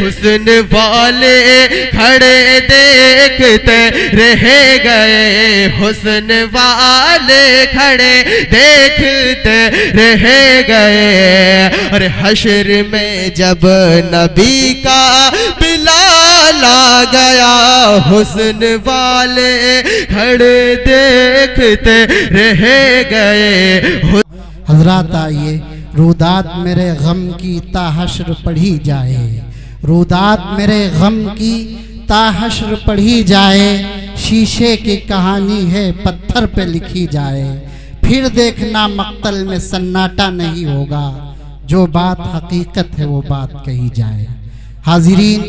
हुस्न वाले खड़े देखते रह गए, हुस्न वाले खड़े देखते रह गए। और हश्र में जब नबी का बिलाल आ गया, हुस्न वाले खड़े देखते रह गए। हजरात आइए, रुदात मेरे गम की ताहश्र पढ़ी जाए, रुदात मेरे गम की ताहश्र पढ़ी जाए। शीशे की कहानी है पत्थर पे लिखी जाए, फिर देखना मक्तल में सन्नाटा नहीं होगा, जो बात हकीकत है वो बात कही जाए। हाजिरीन,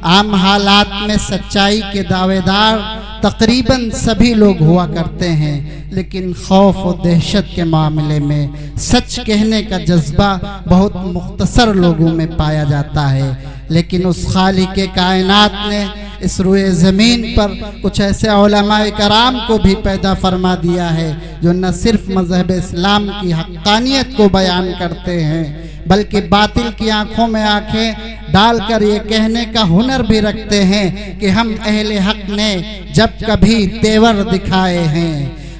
आम हालात में सच्चाई के दावेदार तकरीबन सभी लोग हुआ करते हैं, लेकिन खौफ और दहशत के मामले में सच कहने का जज्बा बहुत मुख्तसर लोगों में पाया जाता है। लेकिन उस खालिक कायनात ने इस रुए ज़मीन पर कुछ ऐसे उलमाए कराम को भी पैदा फरमा दिया है जो न सिर्फ मज़हब इस्लाम की हक़ानियत को बयान करते हैं, बल्कि बातिल की आंखों में आंखें डालकर ये कहने का हुनर भी रखते हैं कि हम अहले हक ने जब कभी तेवर दिखाए हैं,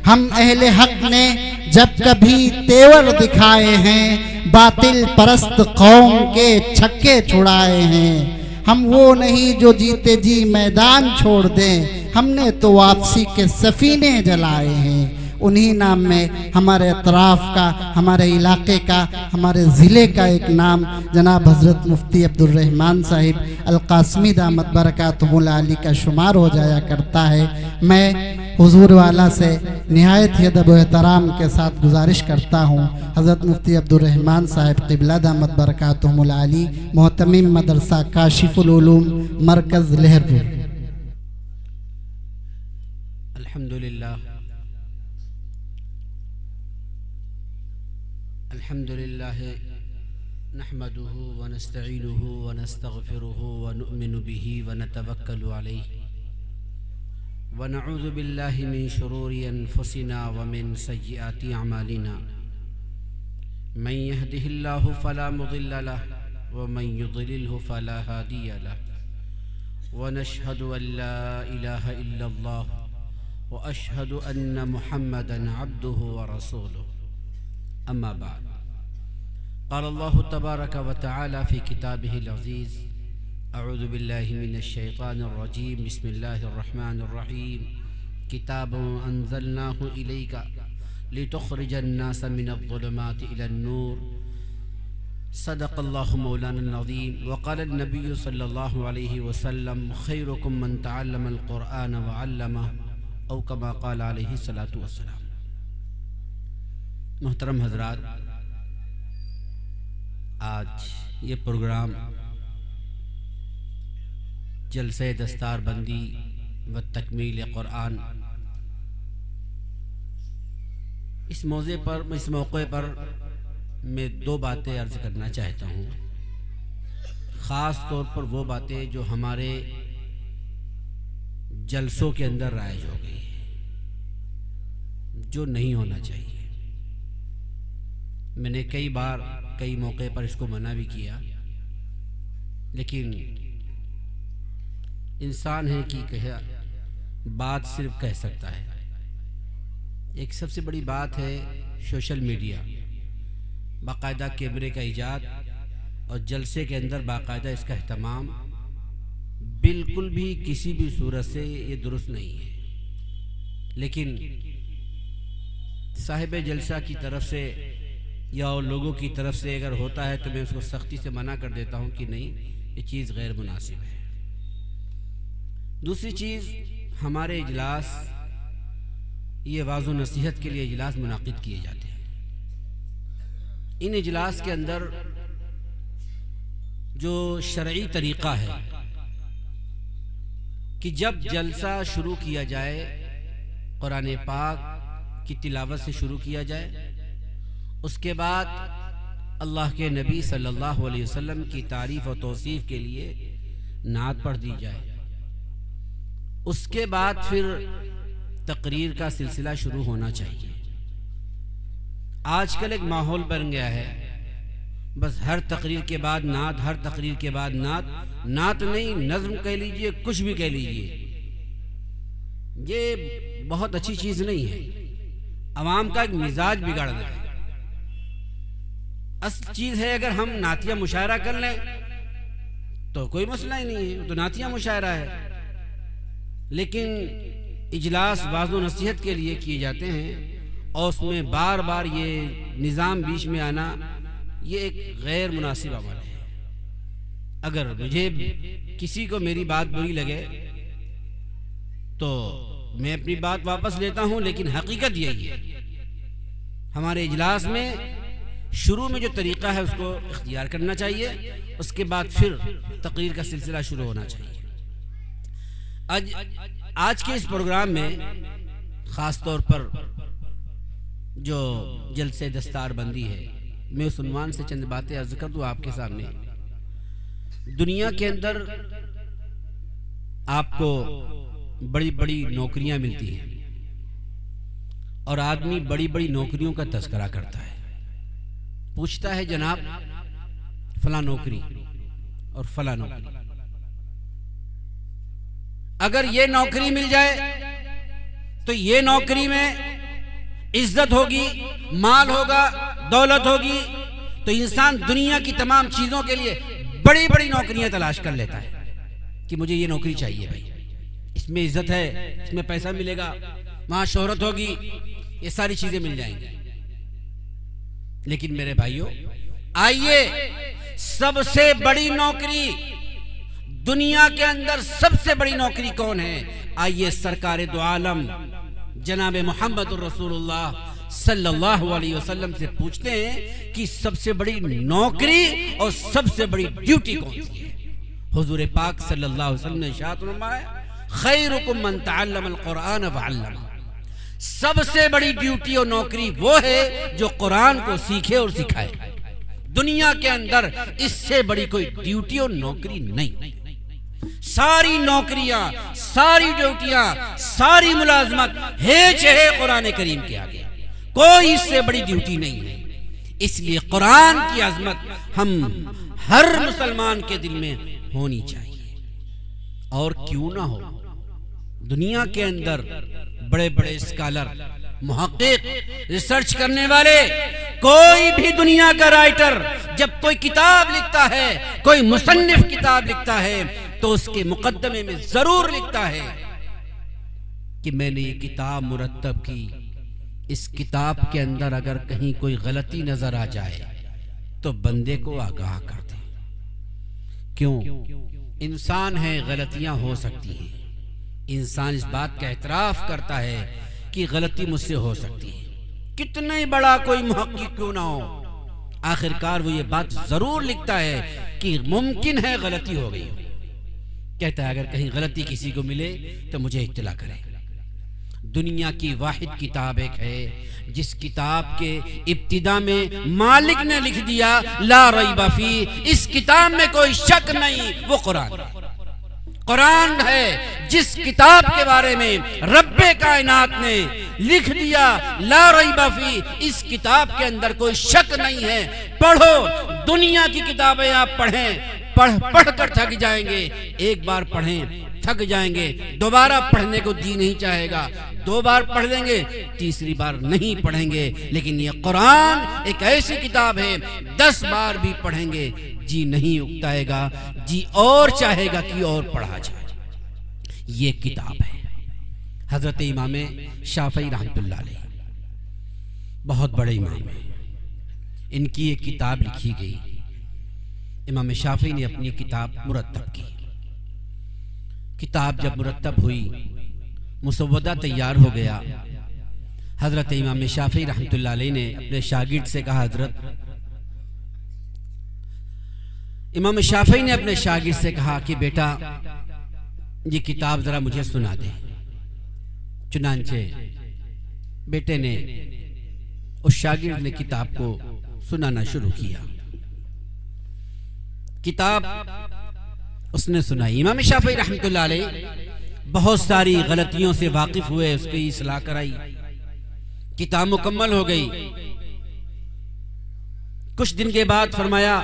हम अहले हक ने जब कभी तेवर दिखाए हैं, बातिल परस्त कौम के छक्के छुड़ाए हैं। हम वो नहीं जो जीते जी मैदान छोड़ दें, हमने तो वापसी के सफीने जलाए हैं। उन्हीं नाम में हमारे अतराफ़ का, हमारे इलाके का, हमारे ज़िले का एक नाम जनाब हज़रत मुफ्ती अब्दुर्रहमान साहिब अल-क़ासमी दामत बरकातुहुल आली का शुमार हो जाया करता है। मैं हुजूर वाला से निहायत ही अदब व एहतराम के साथ गुजारिश करता हूँ, हज़रत मुफ्ती अब्दुर्रहमान साहिब क़िबला दामत बरकातुहुल आली, मोहतमिम मदरसा काशिफुल उलूम, मरकज़ लहरपुर। अल्हम्दुलिल्लाह अल्हम्दुलिल्लाह नहमदुहु व नस्तईनुहु व नस्तगफिरुहु व नुअमिनु बिही व नतवक्कलु अलैहि व नऊज़ु बिल्लाहि मिन शुरूरि अनफुसिना व मिन सय्यिआति अमालिना। मन यहदिहिल्लाहु फला मुदिल्ल लहु व मन युद्लिलहु फला हादिय लहु व नशहदु अल्ला इलाहा इल्लल्लाह व अशहदु अन्न मुहम्मदन अब्दुहु व रसूलुहु। अम्मा बाद, क़ाल अल्लाहु तबारक व तआला फ़ी किताबिहिल अज़ीज़, अऊज़ु बिल्लाहि मिनश शैतानिर रजीम, बिस्मिल्लाहिर रहमानिर रहीम। किताबुन अंज़लनाहु इलैका लितुख़रिजन नास मिनज़्ज़ुलुमाति इलन-नूर। सदक़ल्लाहु मौलाना अज़ीम। व क़ाला नबिय्यु सल्लल्लाहु अलैहि वसल्लम, खैरुकुम मन तअल्लमल क़ुरआन व अल्लमह, औ कमा क़ाला अलैहि सलातु वस्सलाम। मोहतरम हजरात, आज ये प्रोग्राम जलसे दस्तार बंदी व तकमील क़ुरआन, इस मौके पर मैं दो बातें अर्ज़ करना चाहता हूँ। ख़ास तौर पर वो बातें जो हमारे जलसों के अंदर राइज हो गई है, जो नहीं होना चाहिए। मैंने कई बार कई मौके पर इसको मना भी किया, लेकिन इंसान है कि कह बात सिर्फ कह सकता है। एक सबसे बड़ी बात है सोशल मीडिया, बाकायदा कैमरे का ईजाद और जलसे के अंदर बाकायदा इसका अहतमाम बिल्कुल भी किसी भी सूरत से ये दुरुस्त नहीं है। लेकिन साहिब जलसा की तरफ से या और लोगों की तरफ से अगर होता है तो मैं उसको सख्ती से मना कर देता हूँ कि नहीं, ये चीज़ गैर मुनासिब है। दूसरी चीज़, हमारे इजलास ये वाज़ व नसीहत के लिए इजलास मुनाकिद किए जाते हैं। इन इजलास के अंदर जो शरई तरीक़ा है कि जब जलसा शुरू किया जाए, कुरान पाक की तिलावत से शुरू किया जाए, उसके बाद अल्लाह के नबी सल्लल्लाहु अलैहि वसल्लम की तारीफ़ और तौसीफ़ के लिए नात पढ़ दी जाए, उसके बाद फिर तकरीर का सिलसिला शुरू होना चाहिए। आजकल एक माहौल बन गया है, बस हर तकरीर के बाद नात, हर तकरीर के बाद नात, नात नहीं नज़्म कह लीजिए, कुछ भी कह लीजिए, ये बहुत अच्छी चीज़ नहीं है। अवाम का एक मिजाज बिगाड़ना है। असल चीज़ है अगर हम नातिया मुशायरा कर लें तो कोई मसला ही नहीं है, तो नातिया मुशायरा है। लेकिन इजलास वाज़ो नसीहत के लिए किए जाते हैं और उसमें बार बार ये निज़ाम बीच में आना, ये एक गैर मुनासिब अमल है। अगर मुझे किसी को मेरी बात बुरी लगे तो मैं अपनी बात वापस लेता हूं, लेकिन हकीकत यही है हमारे इजलास में शुरू में जो तरीक़ा है उसको इख्तियार करना चाहिए, उसके बाद फिर तकरीर का सिलसिला शुरू होना चाहिए। आज के इस प्रोग्राम में ख़ास तौर पर जो जलसे दस्तारबंदी है, मैं उस उन्वान से चंद बातें अर्ज़ कर दूँ आपके सामने। दुनिया के अंदर आपको बड़ी बड़ी नौकरियां मिलती हैं और आदमी बड़ी बड़ी नौकरियों का तज़किरा करता है, पूछता है जनाब फला नौकरी और फला नौकरी, अगर ये नौकरी मिल जाए तो ये नौकरी में इज्जत होगी, माल होगा, दौलत होगी, तो इंसान दुनिया की तमाम चीजों के लिए बड़ी बड़ी नौकरियां तलाश कर लेता है कि मुझे ये नौकरी चाहिए भाई, इसमें इज्जत है, इसमें पैसा मिलेगा, वहां शोहरत होगी, ये सारी चीजें मिल जाएंगी। लेकिन मेरे भाइयों, आइए सबसे बड़ी नौकरी दुनिया के अंदर, सबसे बड़ी नौकरी कौन है? आइए सरकार दो आलम जनाब मोहम्मद रसूलुल्लाह सल्लल्लाहु अलैहि वसल्लम से पूछते हैं कि सबसे बड़ी नौकरी और सबसे बड़ी ड्यूटी कौन सी है? हुजूर पाक सल्लल्लाहु अलैहि वसल्लम ने इरशाद फरमाया, खैरुकुम मन तअल्लमल कुरान व अल्लमा। सबसे बड़ी ड्यूटी और नौकरी वो है जो कुरान को सीखे और सिखाए। दुनिया के अंदर इससे बड़ी कोई ड्यूटी और नौकरी नहीं। सारी नौकरियां, सारी ड्यूटियां, सारी मुलाजमत है चाहे कुरान करीम के आगे, कोई इससे बड़ी ड्यूटी नहीं है। इसलिए कुरान की अजमत हम हर मुसलमान के दिल में होनी चाहिए। और क्यों ना हो, दुनिया के अंदर बड़े बड़े स्कॉलर, मुहक्किक, रिसर्च करने वाले, कोई भी दुनिया का राइटर जब कोई किताब लिखता है, कोई मुसन्निफ किताब लिखता है, तो उसके मुकद्दमे में जरूर लिखता है कि मैंने ये किताब मुरत्तब की, इस किताब के अंदर अगर कहीं कोई गलती नजर आ जाए तो बंदे को आगाह कर दे। क्यों? इंसान है, गलतियां हो सकती हैं। इंसान इस बात का एतराफ करता है कि गलती मुझसे हो सकती है, कितना ही बड़ा कोई मुहक्किक क्यों ना हो, आखिरकार वो ये बात जरूर लिखता है कि मुमकिन है गलती हो गई हो। कहता है अगर कहीं गलती किसी को मिले तो मुझे इत्तला करे। दुनिया की वाहिद किताब एक है जिस किताब के इब्तिदा में मालिक ने लिख दिया ला रैबा फी, इस किताब में कोई शक नहीं, वो कुरान है। कुरान है जिस किताब के बारे में रब्बे कायनात ने लिख दिया ला रैबा फी, इस किताब के अंदर कोई शक नहीं है। पढ़ो, दुनिया की किताबें आप पढ़ें, पढ़ कर थक जाएंगे। एक बार पढ़ें, थक जाएंगे, दोबारा पढ़ने को जी नहीं चाहेगा, 2 बार पढ़ लेंगे, तीसरी बार नहीं पढ़ेंगे। लेकिन ये कुरान एक ऐसी किताब है 10 बार भी पढ़ेंगे जी नहीं उगताएगा, जी और चाहेगा कि और पढ़ा जाए। ये किताब है। हजरत इमाम शाफई रहमतुल्लाह अलैह बहुत बड़े इमाम हैं, इनकी एक किताब लिखी गई। इमाम शाफी ने अपनी किताब मुरत्तब की। किताब जब मुरत्तब हुई, मुसव्वदा तैयार हो गया, हजरत इमाम शाफी रहमतुल्लाह अलैह ने अपने शागिर्द से कहा, हजरत इमाम शाफी ने अपने शागिर्द से कहा कि बेटा ये किताब जरा मुझे सुना दे। चुनांचे बेटे ने, उस शागिर्द ने किताब को सुनाना शुरू किया। किताब उसने सुनाई। इमाम शाफी रहमतुल्लाह अलैह बहुत सारी गलतियों से वाकिफ हुए, उसकी इस्लाह कराई, किताब मुकम्मल हो गई। कुछ दिन के बाद फरमाया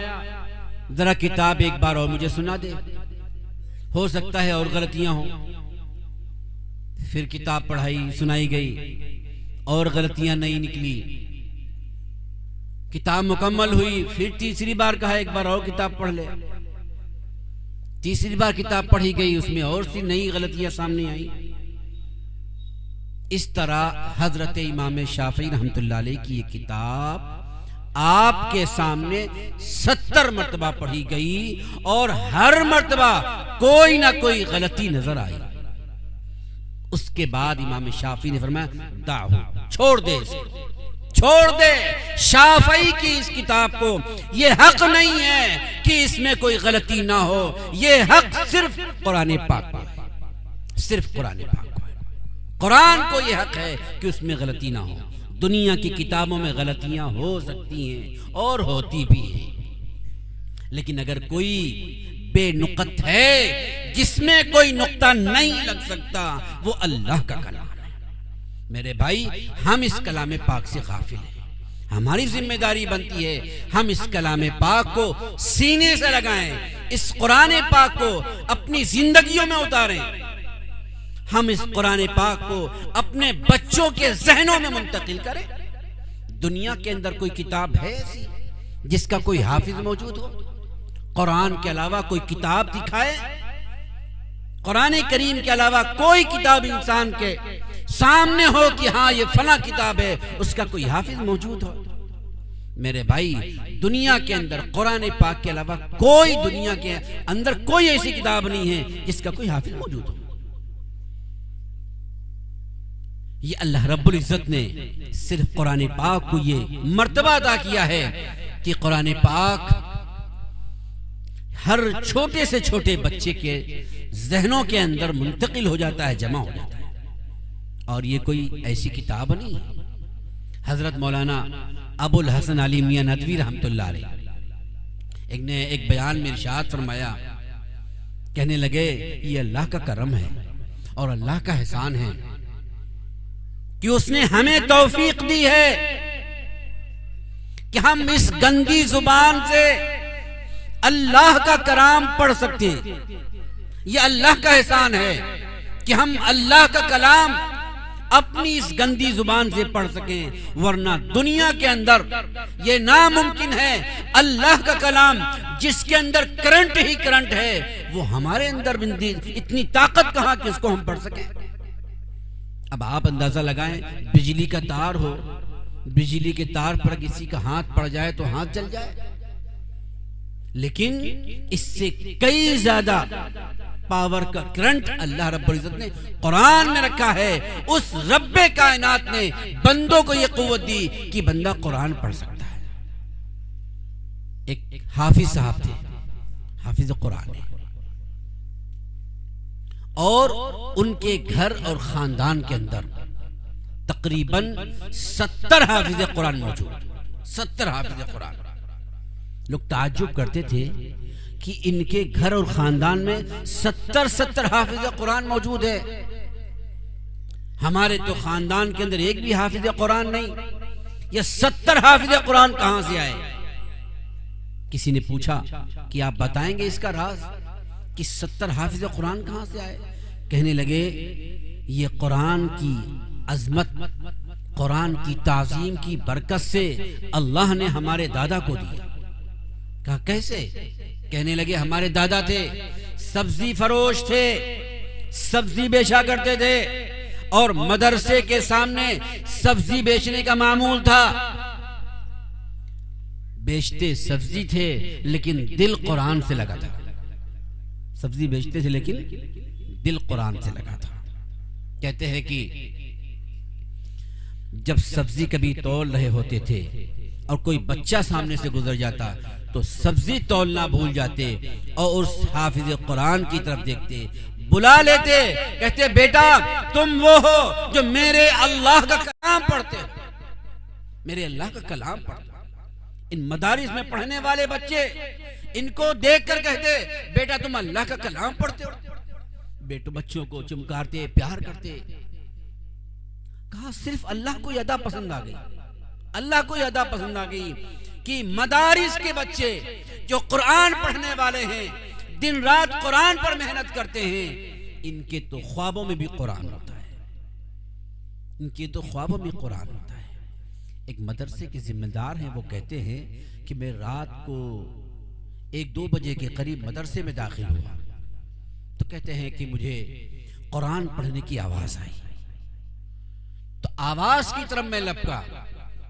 जरा किताब एक बार और मुझे सुना दे, हो सकता है और गलतियां हो। फिर किताब पढ़ाई, सुनाई गई और गलतियां नहीं निकली। किताब मुकम्मल हुई, फिर तीसरी बार कहा एक बार और किताब पढ़ ले। तीसरी बार किताब पढ़ी गई, उसमें और सी नई गलतियां सामने आई। इस तरह हजरत इमाम शाफी रहमतुल्लाह अलैह की ये किताब आपके सामने 70 मर्तबा पढ़ी गई और हर मर्तबा कोई ना कोई गलती नजर आई। उसके बाद इमाम शाफी ने फरमाया दाहू, छोड़ दे इसको, छोड़ दे। शाफी की इस किताब को ये हक नहीं है कि इसमें कोई गलती ना हो। ये हक सिर्फ कुरान पाक को है, सिर्फ कुरान पाक को है। कुरान को ये हक है कि उसमें गलती ना हो। दुनिया की किताबों में गलतियां हो सकती हैं और होती भी हैं, लेकिन अगर कोई बेनुकत है जिसमें कोई नुक्ता नहीं लग सकता, वो अल्लाह का कलाम है। मेरे भाई, हम इस कलाम पाक से गाफिल हैं। हमारी जिम्मेदारी बनती है हम इस कलाम पाक को सीने से लगाएं, इस कुरान पाक को अपनी जिंदगियों में उतारें। हम इस कुरान पाक को अपने बच्चों के जहनों में मुंतकिल करें। दुनिया के अंदर कोई किताब है ऐसी जिसका कोई हाफिज मौजूद हो? कुरान के अलावा कोई किताब दिखाए? कुरान करीम के अलावा कोई किताब इंसान के सामने हो कि हाँ ये फला किताब है, उसका कोई हाफिज मौजूद हो? मेरे भाई, दुनिया के अंदर कुरान पाक के अलावा कोई, दुनिया के अंदर कोई ऐसी किताब नहीं है जिसका कोई हाफिज मौजूद हो। ये अल्लाह रब्बुल इज्जत ने सिर्फ कुरान पाक को ये मर्तबा अता किया है कि कुरान पाक हर छोटे से छोटे बच्चे के जहनों के अंदर मुंतकिल हो जाता है, जमा हो जाता है। और ये कोई ऐसी किताब नहीं है। हजरत मौलाना अबुल हसन अली मियां नदवी रहमतुल्लाह अलैह ने एक बयान में इरशाद फरमाया, कहने लगे ये अल्लाह का करम है और अल्लाह का एहसान है कि उसने हमें तौफीक दी है कि हम इस गंदी जुबान से अल्लाह का कलाम पढ़ सकते हैं। यह अल्लाह का एहसान है कि हम अल्लाह का कलाम अपनी इस गंदी जुबान से पढ़ सकें, वरना दुनिया के अंदर यह नामुमकिन है। अल्लाह का कलाम जिसके अंदर करंट ही करंट है, वो हमारे अंदर इतनी ताकत कहां कि उसको हम पढ़ सकें। अब आप अंदाजा लगाएं, बिजली का तार हो, बिजली के तार पर किसी का हाथ पड़ जाए तो हाथ जल जाए, लेकिन इससे कई ज्यादा पावर का करंट अल्लाह रब्बुल इज्जत ने कुरान में रखा है। उस रब्बे कायनात ने बंदों को यह कुव्वत दी कि बंदा कुरान पढ़ सकता है। एक हाफिज साहब थे, हाफिज कुरान है, और उनके घर और खानदान के अंदर तकरीबन 70 हाफिज कुरान मौजूद, 70 हाफिज कुरान। लोग ताज्जुब करते थे कि इनके घर और खानदान में 70 हाफिज कुरान मौजूद है, हमारे तो खानदान के अंदर एक भी हाफिज कुरान नहीं। ये 70 हाफिज कुरान कहां से आए? किसी ने पूछा कि आप बताएंगे इसका राज कि 70 हाफिज कुरान कहां से आए? कहने लगे ये कुरान की अजमत, कुरान की ताजीम की बरकत से अल्लाह ने हमारे दादा को दिया। कहा कैसे? कहने लगे हमारे दादा थे सब्जी फरोश थे, सब्जी बेचा करते थे और मदरसे के सामने सब्जी बेचने का मामूल था। बेचते सब्जी थे लेकिन दिल कुरान से लगा था। सब्जी बेचते थे लेकिन दिल कुरान से लगा था। कहते हैं कि जब सब्जी कभी तौल रहे होते थे और कोई बच्चा सामने से गुजर जाता तो सब्जी तौलना भूल जाते और उस हाफिज कुरान की तरफ देखते, बुला लेते, कहते बेटा तुम वो हो जो मेरे अल्लाह का कलाम पढ़ते हो, मेरे अल्लाह का कलाम पढ़ते हो। इन मदारिस में पढ़ने वाले बच्चे इनको देखकर कहते बेटा तुम अल्लाह का कलाम पढ़ते हो। बेटो बच्चों को चुमकारते, प्यार करते। कहा सिर्फ अल्लाह को अदा पसंद आ गई, अल्लाह को अदा पसंद आ गई कि मदारिस के बच्चे जो कुरान पढ़ने वाले हैं, दिन रात कुरान पर मेहनत करते हैं, इनके तो ख्वाबों में भी कुरान होता है, इनके तो ख्वाबों में कुरान होता है। एक मदरसे के जिम्मेदार हैं, वो कहते हैं कि मैं रात को 1-2 बजे के करीब मदरसे में दाखिल हुआ तो कहते हैं कि मुझे कुरान पढ़ने की आवाज आई। तो आवाज की तरफ मैं लपका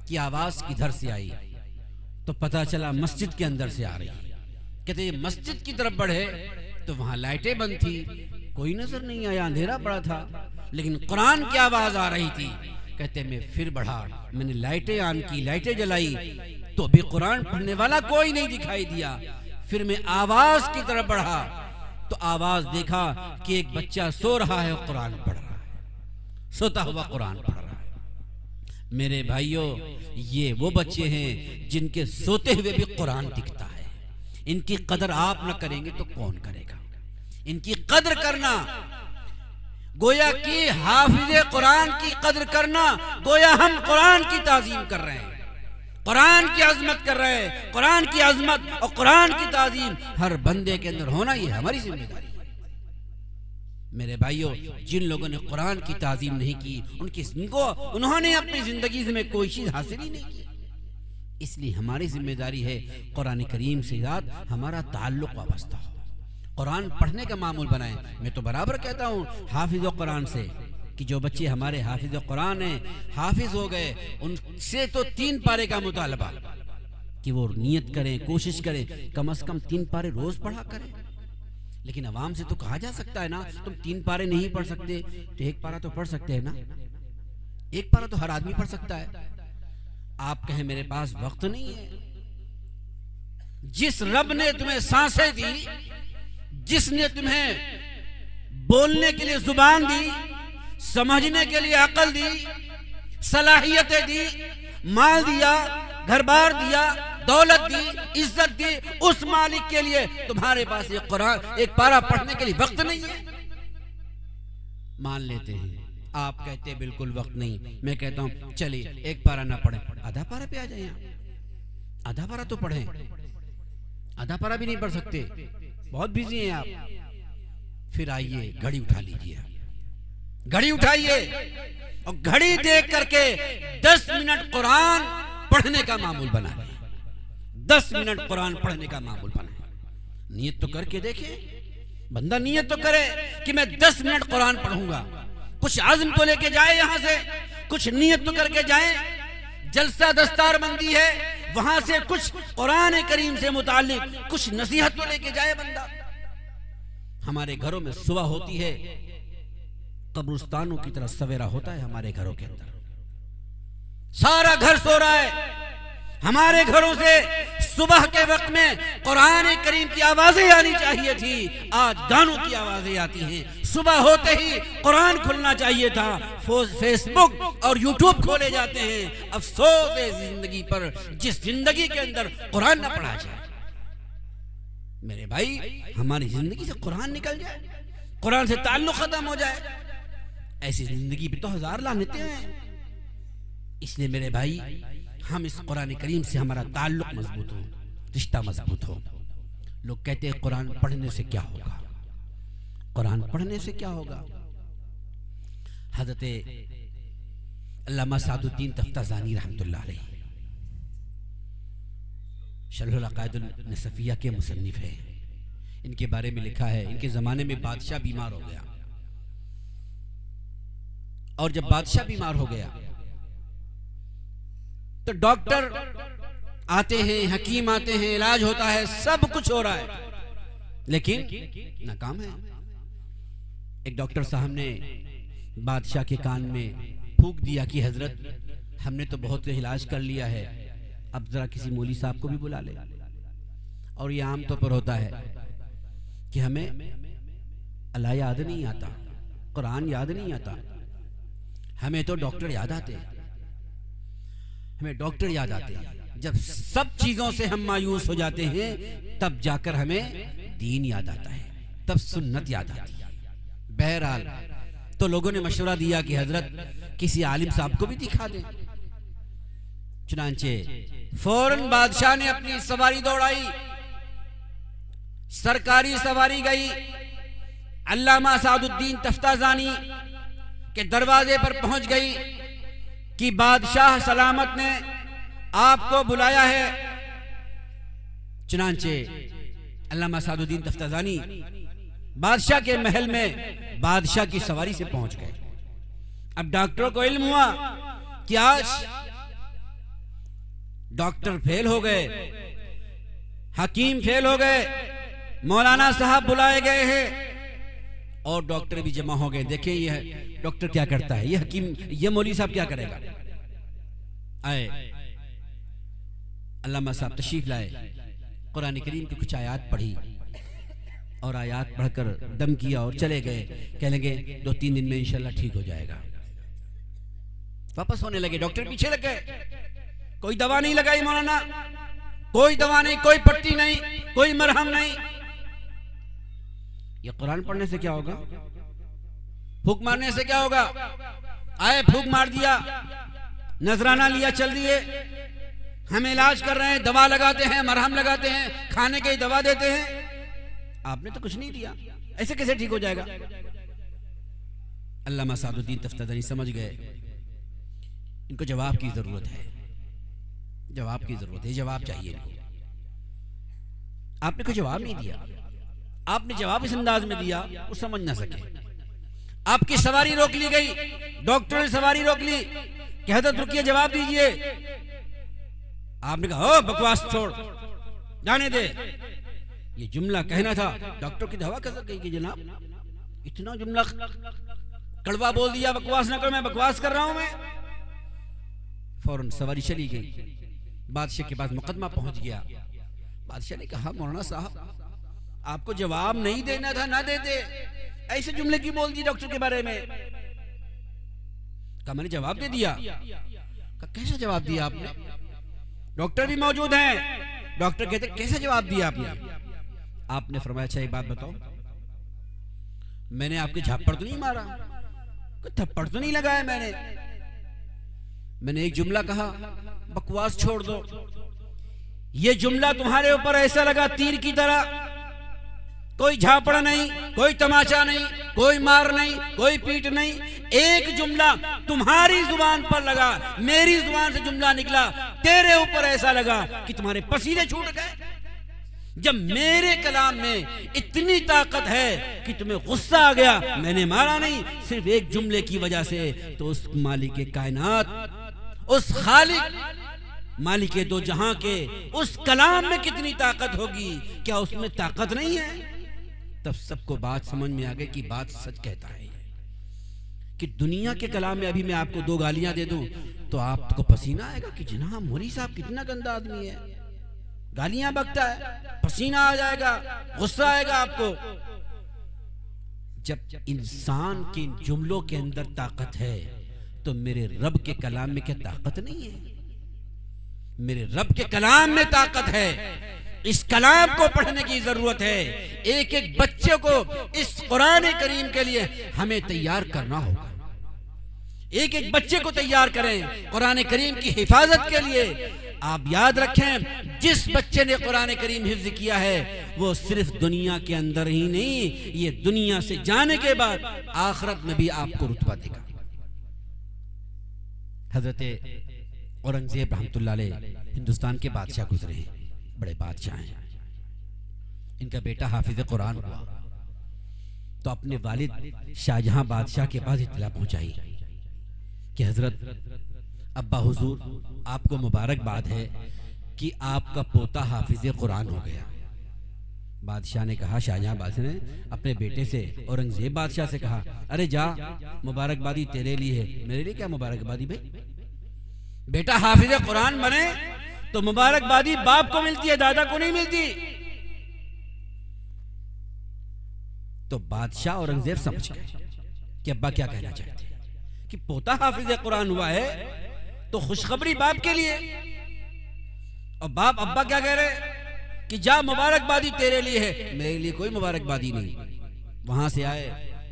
कि आवाज किधर से आई, तो पता चला मस्जिद के अंदर से आ रही है। कहते ये मस्जिद की तरफ बढ़े तो वहां लाइटें बंद थी, कोई नजर नहीं आया, अंधेरा पड़ा था, लेकिन कुरान की आवाज आ रही थी। कहते मैं फिर बढ़ा, मैंने लाइटें ऑन की, लाइटें जलाई तो अभी कुरान पढ़ने वाला कोई नहीं दिखाई दिया। फिर मैं आवाज की तरफ बढ़ा तो आवाज देखा कि एक बच्चा सो रहा है और कुरान पढ़ रहा है, सोता हुआ कुरान पढ़ रहा है। मेरे भाइयों, ये वो बच्चे हैं जिनके सोते हुए भी कुरान दिखता है। इनकी कदर आप न करेंगे तो कौन करेगा। इनकी कदर करना, गोया कि हाफिज़े कुरान की कदर करना, गोया हम कुरान की ताजीम कर रहे हैं, कुरान की अजमत कर रहे हैं। कुरान की अजमत और कुरान की ताजीम हर बंदे के अंदर होना, ये हमारी जिम्मेदारी है। मेरे भाइयों, जिन लोगों ने कुरान की ताजीम नहीं की, उन्होंने अपनी जिंदगी में कोई चीज हासिल ही नहीं की। इसलिए हमारी जिम्मेदारी है कुरान करीम से याद हमारा ताल्लुक वाबस्ता हो, कुरान पढ़ने का मामूल बनाएं। मैं तो बराबर कहता हूँ हाफिज कुरान से कि जो बच्चे हमारे हाफिज कुरान हैं, हाफिज हो गए, उनसे तो 3 पारे का मुतालबा कि वो नियत करें, कोशिश करें, कम से कम 3 पारे रोज पढ़ा करें। लेकिन अवाम से तो कहा जा सकता है ना, तुम 3 पारे नहीं पढ़ सकते तो 1 पारा तो पढ़ सकते हैं ना। 1 पारा तो हर आदमी पढ़ सकता है। आप कहें मेरे पास वक्त नहीं है। जिस रब ने तुम्हें सांसें दी, जिसने तुम्हें बोलने के लिए जुबान दी, समझने के लिए अकल दी, सलाहियतें दी, माल दिया, घर बार दिया, दौलत दी, इज्जत दी, उस मालिक के लिए तुम्हारे पास ये कुरान 1 पारा पढ़ने के लिए वक्त नहीं है। मान लेते हैं, आप कहते हैं बिल्कुल वक्त नहीं, मैं कहता हूं चलिए 1 पारा ना पढ़े, आधा पारा पे आ जाए। यहाँ आधा पारा तो पढ़ें, आधा पारा भी नहीं पढ़ सकते, बहुत बिजी हैं आप। फिर आइए घड़ी उठा लीजिए, घड़ी उठाइए और घड़ी देख करके 10 मिनट कुरान पढ़ने का मामूल बना लें। 10 मिनट कुरान पढ़ने का मामूल बनाए। नियत तो करके देखें, बंदा नियत तो करे कि मैं 10 मिनट कुरान पढ़ूंगा। कुछ आज़म तो लेके जाए, यहां से कुछ नियत तो करके जाए। जलसा दस्तारबंदी है, वहां से कुछ कुरान करीम से मुताल्लिक कुछ नसीहत तो लेके जाए बंदा। हमारे घरों में सुबह होती है, कब्रिस्तानों की तरह सवेरा होता है हमारे घरों के अंदर। सारा घर सो रहा है। हमारे घरों से सुबह के वक्त में कुरान करीम की आवाजें आनी चाहिए थी, आज गानों की आवाजें आती हैं। सुबह होते ही कुरान खुलना चाहिए था, फेसबुक और यूट्यूब खोले जाते हैं। अफसोस है जिंदगी पर, जिस जिंदगी के अंदर कुरान न पढ़ा जाए। मेरे भाई, हमारी जिंदगी से कुरान निकल जाए, कुरान से ताल्लुक खत्म हो जाए, ऐसी जिंदगी भी तो 1000 लानतें हैं। इसलिए मेरे भाई, हम इस कुरान करीम से हमारा ताल्लुक मजबूत हो, रिश्ता मजबूत हो। लोग कहते हैं कुरान पढ़ने से क्या होगा, कुरान पढ़ने से क्या होगा। हज़रत अल्लामा सादुद्दीन तफ्ताज़ानी रहमतुल्लाह अलैह शरहुल अक़ाइदुन नसफिया के मुसन्निफ है। इनके बारे में लिखा है, इनके ज़माने में बादशाह बीमार हो गया, और जब बादशाह बीमार हो गया तो डॉक्टर आते हैं, हकीम आते हैं, इलाज होता है, सब कुछ हो रहा है, लेकिन नाकाम है। एक डॉक्टर साहब ने बादशाह के कान में फूंक दिया कि हजरत, हमने तो बहुत इलाज कर लिया है, अब जरा किसी मौली साहब को भी बुला ले। और ये आमतौर पर होता है कि हमें अल्लाह याद नहीं आता, कुरान याद नहीं आता, हमें तो डॉक्टर याद आते हैं, हमें डॉक्टर याद आते हैं। जब सब चीजों से हम मायूस हो जाते हैं, तब जाकर हमें दीन याद आता है, तब सुन्नत याद आती है। बहरहाल, तो लोगों ने मशवरा दिया कि हजरत किसी आलिम साहब को भी दिखा दें, चुनांचे फौरन बादशाह ने अपनी सवारी दौड़ाई, सरकारी सवारी गई, अल्लामा सादुद्दीन तफ्ताजानी के दरवाजे पर पहुंच गई कि बादशाह सलामत ने आपको बुलाया है। चुनांचे अल्लामा सादुद्दीन तफ्ताजानी बादशाह के महल में बादशाह की सवारी से पहुंच गए। अब डॉक्टरों को इल्म हुआ कि आज डॉक्टर फेल हो गए, हकीम फेल हो गए, मौलाना साहब बुलाए गए हैं और डॉक्टर भी जमा हो गए। देखिए यह डॉक्टर क्या करता है, यह हकीम, यह मौलवी साहब क्या करेगा। आए अल्लामा साहब तशरीफ लाए, कुरान करीम की कुछ आयात पढ़ी और आयात पढ़कर दम किया और चले गए। कह लेंगे 2-3 दिन में इंशाल्लाह ठीक हो जाएगा। वापस होने लगे, डॉक्टर पीछे लग गए। कोई दवा नहीं लगाई मौलाना, कोई दवा नहीं, कोई पट्टी नहीं, कोई मरहम नहीं। ये कुरान पढ़ने से क्या होगा, फूक मारने से क्या होगा। आए फूक मार दिया, नजराना लिया, चल दिए। हम इलाज कर रहे हैं, दवा लगाते हैं, मरहम लगाते हैं, खाने की दवा देते हैं, आपने तो कुछ नहीं दिया, ऐसे कैसे ठीक हो जाएगा। अल्लामा सादुद्दीन तफ्ताजानी समझ गए इनको जवाब की जरूरत है, जवाब की जरूरत है, जवाब चाहिए इनको। आपने कोई जवाब नहीं दिया, आपने जवाब इस अंदाज में दिया वो समझ ना सके। आपकी सवारी रोक ली गई, डॉक्टर ने सवारी रोक ली, कहते रुकिए जवाब दीजिए। आपने कहा ओ बकवास छोड़, जाने दे। ये जुमला कहना था, डॉक्टर की दवा कैसे कही कि जनाब इतना जुमला कड़वा बोल दिया, बकवास ना करो, मैं बकवास कर रहा हूं मैं। फौरन सवारी चली गई, बादशाह के पास मुकदमा पहुंच गया। बादशाह ने कहा मौलाना साहब आपको जवाब नहीं देना था, ना देते, ऐसे जुमले की बोल दी डॉक्टर के बारे में। कहा मैंने जवाब दे दिया। कहा कैसा जवाब दिया आपने, डॉक्टर भी मौजूद हैं। डॉक्टर कहते कैसा जवाब दिया आपने। आपने फरमाया अच्छा एक बात बताओ, मैंने आपके झापड़ तो नहीं मारा, थप्पड़ तो नहीं लगाया, मैंने एक जुमला कहा बकवास छोड़ दो। ये जुमला तुम्हारे ऊपर ऐसा लगा तीर की तरह, कोई झापड़ नहीं, कोई तमाचा नहीं, कोई मार नहीं, कोई पीट नहीं, एक जुमला तुम्हारी जुबान पर लगा, मेरी जुबान से जुमला निकला, तेरे ऊपर ऐसा लगा कि तुम्हारे पसीने छूट गए। जब मेरे कलाम में इतनी ताकत है कि तुम्हें गुस्सा आ गया, मैंने मारा नहीं, सिर्फ एक जुमले की वजह से, तो उस मालिक कायनात, उस खालिक मालिक दो जहां के उस कलाम में कितनी ताकत होगी, क्या उसमें ताकत नहीं है। तब सबको बात समझ में आ गई कि बात सच कहता है कि दुनिया के कलाम में अभी मैं आपको 2 गालियां दे दूं तो आपको पसीना आएगा कि जनाब मौलवी साहब कितना गंदा आदमी है, गालियां बकता है, पसीना आ जाएगा, गुस्सा आएगा आपको। जब इंसान के जुमलों के अंदर ताकत है तो मेरे रब के कलाम में क्या ताकत नहीं है। मेरे रब के कलाम में ताकत है, इस कलाम को पढ़ने की जरूरत है। एक एक बच्चे को इस कुरान करीम के लिए हमें तैयार करना होगा। एक एक बच्चे को तैयार करें कुरान करीम की हिफाजत के लिए। आप याद रखें, जिस बच्चे ने कुरान करीम हिफ्ज किया है वो सिर्फ दुनिया के अंदर ही नहीं, ये दुनिया से जाने के बाद आखिरत में भी आपको रुतबा देगा। हजरत औरंगजेब रहमतुल्लाह अलैह हिंदुस्तान के बादशाह गुजरे हैं, बड़े बादशाह हैं। इनका बेटा हाफिज कुरान हुआ तो अपने वालिद शाहजहां बादशाह के पास इत्तला पहुंचाई कि हजरत अब्बा हुजूर आपको मुबारकबाद है कि आपका पोता हाफिज कुरान हो गया। बादशाह ने कहा, शाहजहां बादशाह ने अपने बेटे से, औरंगजेब बादशाह से कहा, अरे जा, मुबारकबादी तेरे लिए है, मेरे लिए क्या मुबारकबादी भाई। बेटा हाफिज कुरान बने तो मुबारकबादी बाप को मिलती है, दादा को नहीं मिलती। तो बादशाह औरंगजेब समझ गए कि अब्बा क्या कहना चाहते हैं कि पोता हाफिज कुरान हुआ है तो खुशखबरी बाप के लिए, और बाप अब्बा क्या कह रहे कि जा मुबारकबादी तेरे लिए है, मेरे लिए कोई मुबारकबादी नहीं। वहां से आए,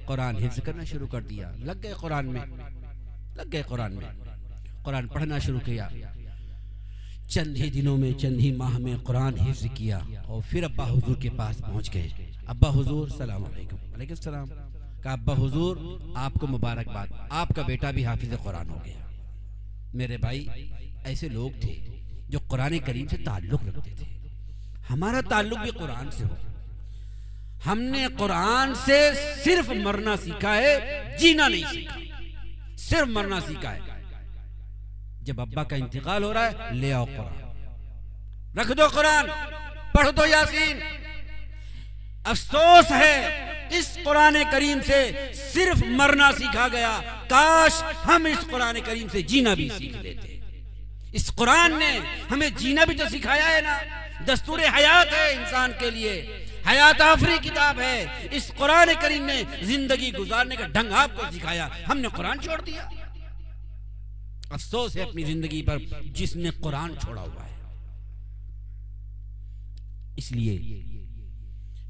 कुरान हिफ्ज करना शुरू कर दिया, लग गए कुरान में, लग गए कुरान में, कुरान पढ़ना शुरू किया। चंद ही दिनों में, चंद ही माह में कुरान हिफ्ज़ किया और फिर अब्बा हुजूर के पास पहुंच गए। अब्बा हुजूर सलाम अलैकुम। अलैकुम सलाम। कहा अब्बा हुजूर आपको मुबारकबाद, आपका बेटा भी हाफिज़ कुरान हो गया। मेरे भाई ऐसे लोग थे जो कुरान करीम से ताल्लुक़ रखते थे। हमारा ताल्लुक़ भी कुरान से हो। हमने कुरान से सिर्फ मरना सीखा है, जीना नहीं सीखा। सिर्फ मरना सीखा है। जब अब्बा का इंतकाल हो रहा है, ले आओ कुरान, रख दो कुरान, पढ़ दो यासीन। अफसोस है इस कुरान करीम से सिर्फ मरना सीखा गया। काश हम इस कुरान करीम से जीना भी सीख लेते। इस कुरान ने हमें जीना भी तो सिखाया है ना। दस्तूर हयात है इंसान के लिए, हयात आफरी किताब है। इस कुरान करीम ने जिंदगी गुजारने का ढंग आपको सिखाया, हमने कुरान छोड़ दिया। अफसोस है अपनी जिंदगी पर जिसने कुरान छोड़ा हुआ है। इसलिए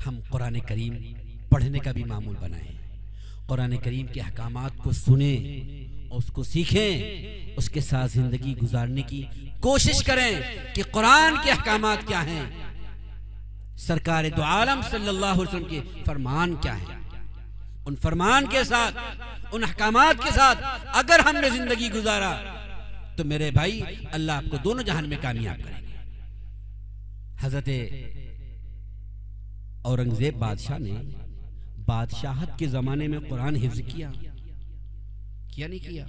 हम कुरान करीम पढ़ने का भी मामूल बनाएं, कुरान करीम के अहकामात को सुने और उसको सीखें, उसके साथ जिंदगी गुजारने की कोशिश करें कि कुरान के अहकामात क्या हैं, सरकार दो आलम सल्लल्लाहु अलैहि वसल्लम के फरमान क्या हैं। उन फरमान के साथ, उन अहकामात के साथ अगर हमने जिंदगी गुजारा तो मेरे भाई अल्लाह आपको दोनों जहान में कामयाब करेंगे। हजरत औरंगजेब बादशाह ने बादशाहत के जमाने में कुरान हिफ्ज किया नहीं किया?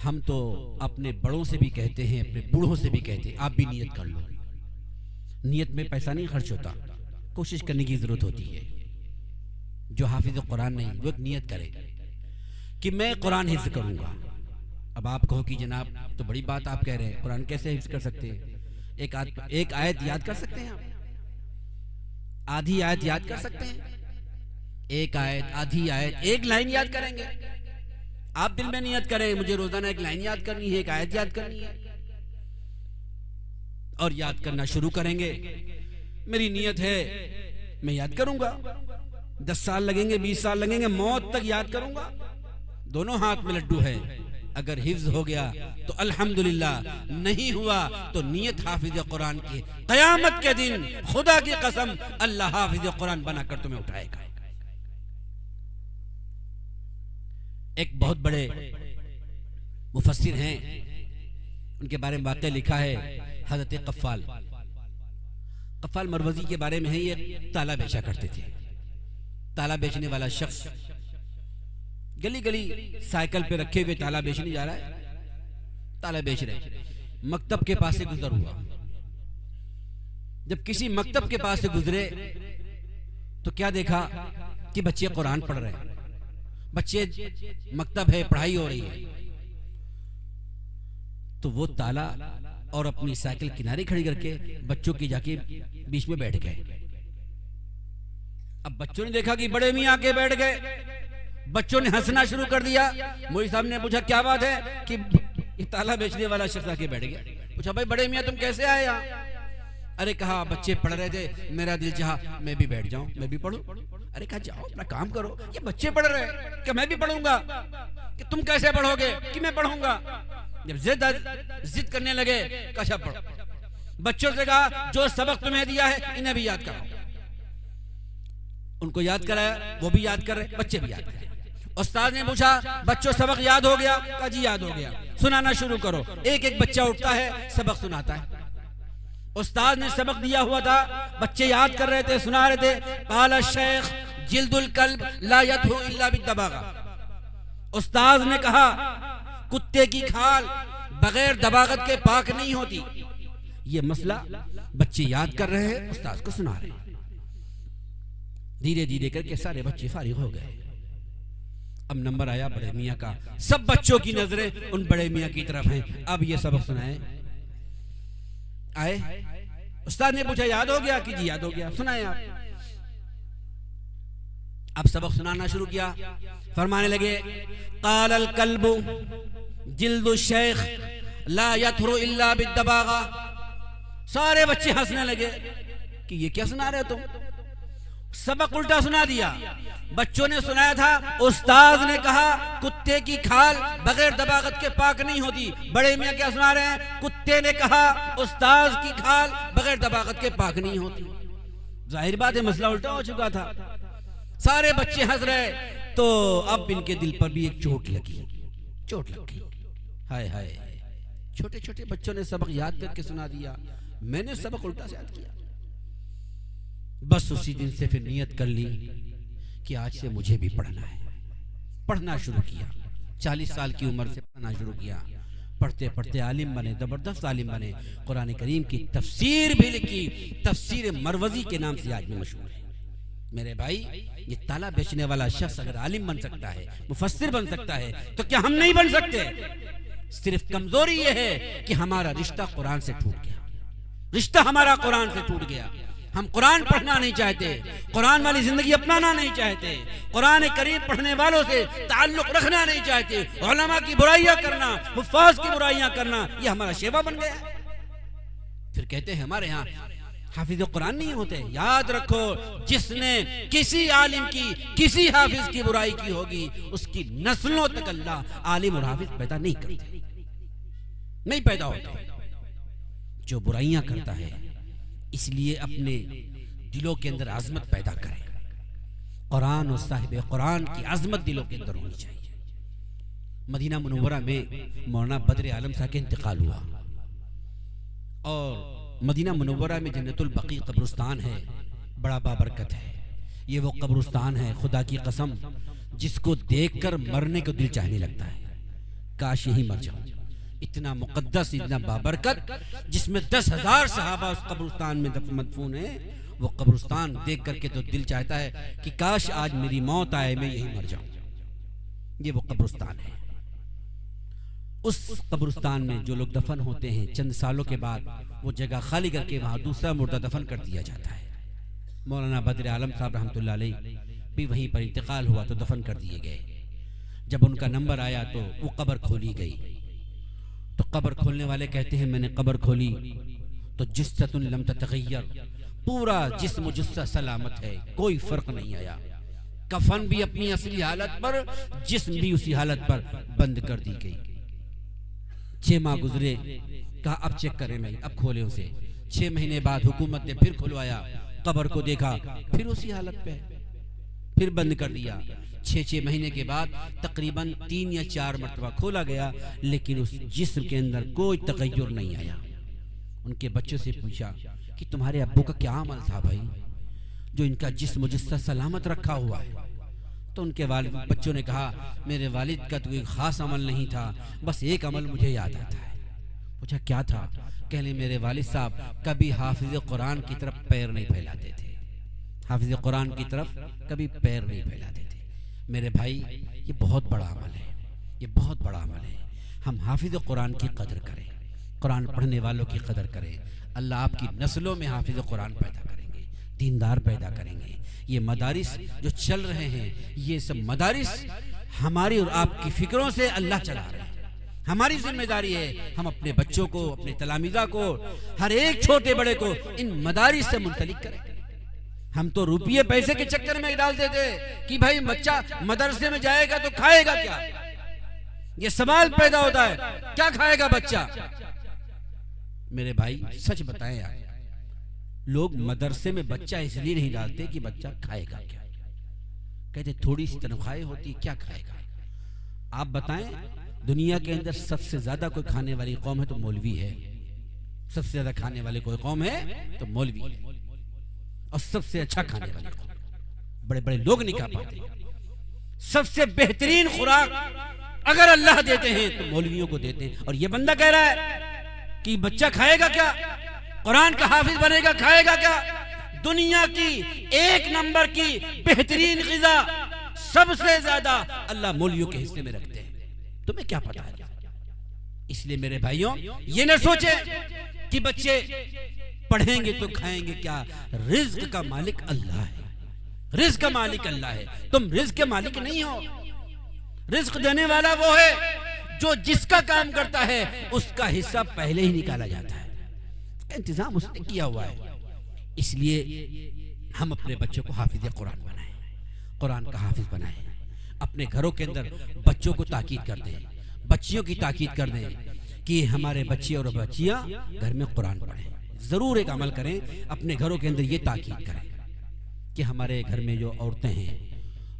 हम तो अपने बड़ों से भी कहते हैं, अपने बूढ़ों से भी कहते हैं, आप भी नियत कर लो। नियत में पैसा नहीं खर्च होता, कोशिश करने की जरूरत होती है। जो हाफिज कुरान नहीं, वो एक नियत करे कि मैं कुरान हिफ्ज करूंगा। अब आप कहो कि जनाब तो बड़ी बात आप कह रहे हैं, कुरान कैसे हिफ्ज कर सकते हैं? एक आयत याद कर सकते हैं आप? आधी आयत याद कर सकते हैं? एक आयत, आधी आयत, एक लाइन याद करेंगे? आप दिल में नियत करें मुझे रोजाना एक लाइन याद करनी है, एक आयत याद करनी है, और याद करना शुरू करेंगे। मेरी नियत है मैं याद करूंगा, 10 साल लगेंगे, 20 साल लगेंगे, मौत तक याद करूंगा। दोनों हाथ में लड्डू है। अगर हिफ्ज हो गया तो अल्हम्दुलिल्लाह, नहीं हुआ तो नियत हाफिज कुरान की। कयामत के दिन खुदा की कसम अल्लाह हाफिज कुरान बनाकर तुम्हें उठाएगा। एक बहुत बड़े मुफस्सिर हैं, उनके बारे में वाक़या लिखा है हजरत कफ़ाल मरवजी के बारे में है। ये ताला बेचा करते थे। ताला बेचने वाला शख्स गली गली साइकिल पे रखे हुए ताला बेचने जा रहा है, ताला बेच रहे। मकतब के पास से गुजर हुआ। जब किसी मकतब के पास से गुजरे तो क्या देखा कि बच्चे कुरान पढ़ रहे हैं। बच्चे, मकतब है, पढ़ाई हो रही है। तो वो ताला और अपनी साइकिल किनारे खड़ी करके बच्चों की जाके बीच में बैठ गए। अब बच्चों ने देखा कि बड़े मियां आके बैठ गए। बच्चों ने हंसना शुरू कर दिया। मौलवी साहब ने पूछा क्या बात है कि ताला बेचने वाला शख्स आके बैठ गया। पूछा भाई बड़े मियां तुम कैसे आए यहाँ? अरे कहा बच्चे पढ़ रहे थे, मेरा दिल चाहा मैं भी बैठ जाऊं, मैं भी पढ़ूं। अरे कहा जाओ अपना काम करो, ये बच्चे पढ़ रहे हैं कि मैं भी पढ़ूंगा? कि तुम कैसे पढ़ोगे? कि मैं पढ़ूंगा। जब जिद करने लगे, कहा पढ़ो। बच्चों से कहा जो सबक तुम्हें दिया है इन्हें भी याद कराओ। उनको याद कराया, वो भी याद कर रहे, बच्चे भी याद कर रहे। उस्ताद ने पूछा बच्चों सबक याद हो गया? कहा जी याद हो गया। सुनाना शुरू करो। एक एक बच्चा उठता है, सबक सुनाता है। उस्ताद ने सबक दिया हुआ था, बच्चे याद कर रहे थे, सुना रहे थे। काला शेख जिल्दुल कल्ब ला यदहु इल्ला बिदबागा। उस्ताद ने कहा कुत्ते की खाल बगैर दबागत के पाक नहीं होती। ये मसला बच्चे याद कर रहे हैं, उस्ताद को सुना रहे हैं। धीरे धीरे करके सारे बच्चे फारिग हो गए। अब नंबर आया बड़े मियाँ का। सब बच्चों की नजरें उन बड़े मियाँ की तरफ हैं। अब ये सबक सुनाए। आए, उस्ताद ने पूछा याद हो गया? कि जी याद हो गया। सुनाए आप। अब सबक सुनाना शुरू किया। फरमाने लगे कालल कल्बु जिल्दु शेख ला यथरु इल्ला बिदबागा। सारे बच्चे हंसने लगे कि ये क्या सुना रहे हो तुम? सबक उल्टा सुना दिया। बच्चों ने सुनाया था उस्ताद ने कहा कुत्ते की खाल बगैर दबागत के पाक नहीं होती। बड़े मियां क्या सुना रहे हैं? कुत्ते ने कहा उस्ताद की खाल बगैर दबागत के पाक नहीं होती। जाहिर बात है मसला उल्टा हो चुका था। सारे बच्चे हंस रहे, तो अब इनके दिल पर भी एक चोट लग गई। हाय हाय, छोटे छोटे बच्चों ने सबक याद करके सुना दिया, मैंने सबक उल्टा से याद किया। बस उसी दिन से फिर नियत कर ली कि आज से मुझे भी पढ़ना है। पढ़ना शुरू किया, 40 साल की उम्र से पढ़ना शुरू किया। पढ़ते पढ़ते आलिम बने, जबरदस्त आलिम बने। कुरान करीम की तफसीर भी लिखी, तफसीर मरवजी के नाम से आज भी मशहूर है। मेरे भाई, ये ताला बेचने वाला शख्स अगर आलिम बन सकता है, मुफस्सिर बन सकता है, तो क्या हम नहीं बन सकते? सिर्फ कमजोरी ये है कि हमारा रिश्ता कुरान से टूट गया। रिश्ता हमारा कुरान से टूट गया। हम कुरान पढ़ना नहीं चाहते, कुरान वाली जिंदगी अपनाना नहीं चाहते, कुरान करीम पढ़ने वालों से ताल्लुक रखना नहीं चाहते। उलमा की बुराइयां करना, हुफ्फाज की बुराइयां करना, ये हमारा शेवा बन गया। फिर कहते हैं हमारे यहाँ हाफिज कुरान नहीं होते। याद रखो, जिसने किसी आलिम की, किसी हाफिज की बुराई की होगी, उसकी नस्लों तक अल्लाह आलिम और हाफिज पैदा नहीं करते, नहीं पैदा होते। जो बुराइयां करता है, इसलिए अपने दिलों के अंदर आजमत पैदा करें। कुरान और साहिब कुरान की आजमत दिलों के अंदर होनी चाहिए। मदीना मुनव्वरा में मौलाना बद्र आलम साहब का इंतकाल हुआ और मदीना मुनव्वरा में जन्नतुल बकी कब्रिस्तान है, बड़ा बाबरकत है। ये वो कब्रिस्तान है, खुदा की कसम, जिसको देखकर मरने को दिल चाहने लगता है, काश यही मर जाऊं। इतना मुकद्दस, इतना बाबरकत, जिसमें 10,000 सहाबा उस कब्रिस्तान में मदफून है। वो कब्रिस्तान देख करके तो दिल चाहता है कि काश आज मेरी मौत आए, मैं यही मर जाऊं। ये वो कब्रिस्तान है। उस कब्रिस्तान में जो लोग दफन होते हैं, चंद सालों के बाद वो जगह खाली करके वहां दूसरा मुर्दा दफन कर दिया जाता है। मौलाना बद्र आलम साहब रहमतुल्लाह अलैह भी वहीं पर इंतकाल हुआ तो दफन कर दिए गए। जब उनका नंबर आया तो वो कब्र खोली गई। तो कब्र खोलने वाले कहते हैं मैंने कब्र खोली तो जिस्सतुन लम ततगय्यर, पूरा जिस्म जुस्सा सलामत है, कोई फर्क नहीं आया। कफन भी अपनी असली हालत पर, जिस्म भी उसी हालत पर बंद कर दी गई। 6 माह गुजरे, कहा अब चेक करें नहीं, अब खोले उसे। 6 महीने बाद हुकूमत ने फिर खुलवाया, कब्र को देखा, फिर उसी हालत पे, फिर बंद कर दिया। 6 महीने के बाद तकरीबन 3 या 4 मरतबा खोला गया, लेकिन उस जिस्म के अंदर कोई तगय्युर नहीं आया। उनके बच्चों से पूछा कि तुम्हारे अब्बू का क्या अमल था भाई, जो इनका जिस्म जिस्सा सलामत रखा हुआ है? तो उनके बच्चों ने कहा मेरे वालिद का तो कोई खास अमल नहीं था, बस एक अमल मुझे याद आता है। पूछा क्या था? कहने मेरे वालिद साहब कभी हाफिज कुरान की तरफ पैर नहीं फैलाते थे, हाफिज कुरान की तरफ कभी पैर नहीं फैलाते थे। मेरे भाई, ये बहुत बड़ा अमल है, ये बहुत बड़ा अमल है। हम हाफिज कुरान की कदर करें, कुरान पढ़ने वालों की कदर करें। अल्लाह आपकी नस्लों में हाफिज कुरान पैदा करेंगे, दीनदार पैदा करेंगे। ये मदारिस जो चल रहे हैं, ये सब मदारिस हमारी और आपकी फिक्रों से अल्लाह चला रहे हैं। हमारी जिम्मेदारी है हम अपने बच्चों को, अपने तलामीज़ा को, हर एक छोटे बड़े को इन मदारिस से मुंसलिक करें। हम तो रुपये पैसे के चक्कर में डाल देते कि भाई बच्चा मदरसे में जाएगा तो खाएगा क्या। ये सवाल पैदा होता है, क्या खाएगा बच्चा? मेरे भाई सच बताएं यार, लोग मदरसे में बच्चा इसलिए नहीं डालते कि बच्चा खाएगा क्या। कहते थोड़ी सी तनख्वाहें होती, क्या खाएगा? आप बताएं, दुनिया के अंदर सबसे ज्यादा कोई खाने वाली कौम है तो मौलवी है। सबसे ज्यादा खाने वाले कोई कौम है तो मौलवी है, और सबसे अच्छा खाने वाली कौम बड़े बड़े लोग नहीं खा पाते। सबसे बेहतरीन खुराक अगर अल्लाह देते हैं तो मौलवियों को देते हैं। और ये बंदा कह रहा है कि बच्चा खाएगा क्या, कुरान का हाफिज बनेगा, खाएगा क्या? दुनिया की 1 नंबर की बेहतरीन ग़िज़ा सबसे ज्यादा अल्लाह मौलवियों के हिस्से में रखते हैं। तुम्हें क्या पता है? इसलिए मेरे भाइयों, ये न सोचे कि बच्चे पढ़ेंगे तो खाएंगे क्या। रिज्क का मालिक अल्लाह है, रिज्क का मालिक अल्लाह है, तुम रिज्क के मालिक नहीं हो। रिज्क देने वाला वो है जो जिसका काम करता है उसका हिस्सा पहले ही निकाला जाता है, उसका इंतजाम उसने किया हुआ है। इसलिए हम अपने बच्चों को हाफिज कुरान बनाएं, कुरान का हाफिज बनाएं। अपने घरों के अंदर बच्चों को ताकीद कर दें, बच्चियों की ताकीद कर दें कि हमारे बच्चे और बच्चियां घर में कुरान पढ़ें। ज़रूर एक अमल करें, अपने घरों के अंदर ये ताकीद करें कि हमारे घर में जो औरतें हैं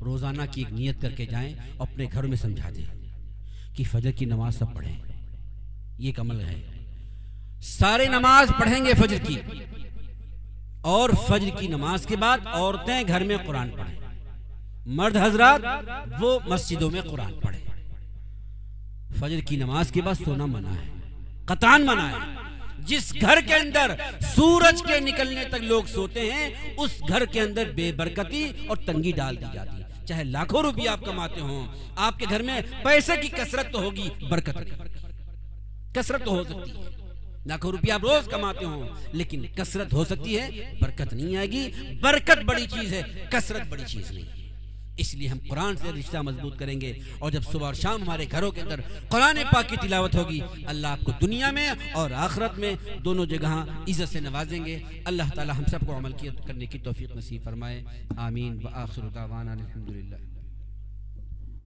रोज़ाना की एक नियत करके जाएं और अपने घरों में समझा दें कि फजर की नमाज सब पढ़ें। ये एक अमल है, सारे नमाज पढ़ेंगे फजर की, और फजर की नमाज के बाद औरतें घर में कुरान पढ़ें, मर्द हजरात वो मस्जिदों में कुरान पढ़ें। फजर की नमाज के बाद सोना मना है, कतान मना है। जिस घर के अंदर सूरज के निकलने तक लोग सोते हैं उस घर के अंदर बेबरकती और तंगी डाल दी जाती है। चाहे लाखों रुपये आप कमाते हो, आपके घर में पैसे की कसरत तो होगी, बरकत कसरत तो हो सकती है। लाखों रुपया आप रोज कमाते हो लेकिन कसरत हो सकती है, बरकत नहीं आएगी। बरकत बड़ी चीज है, कसरत बड़ी चीज नहीं है। इसलिए हम कुरान से रिश्ता मजबूत करेंगे, और जब सुबह और शाम हमारे घरों के अंदर कुरान पाक की तिलावत होगी, अल्लाह आपको दुनिया में और आखिरत में दोनों जगह इज्जत से नवाजेंगे। अल्लाह ताला हम सबको अमल करने की तौफीक नसीब फरमाए। आमीन व आखिर दावाना अल्हम्दुलिल्लाह।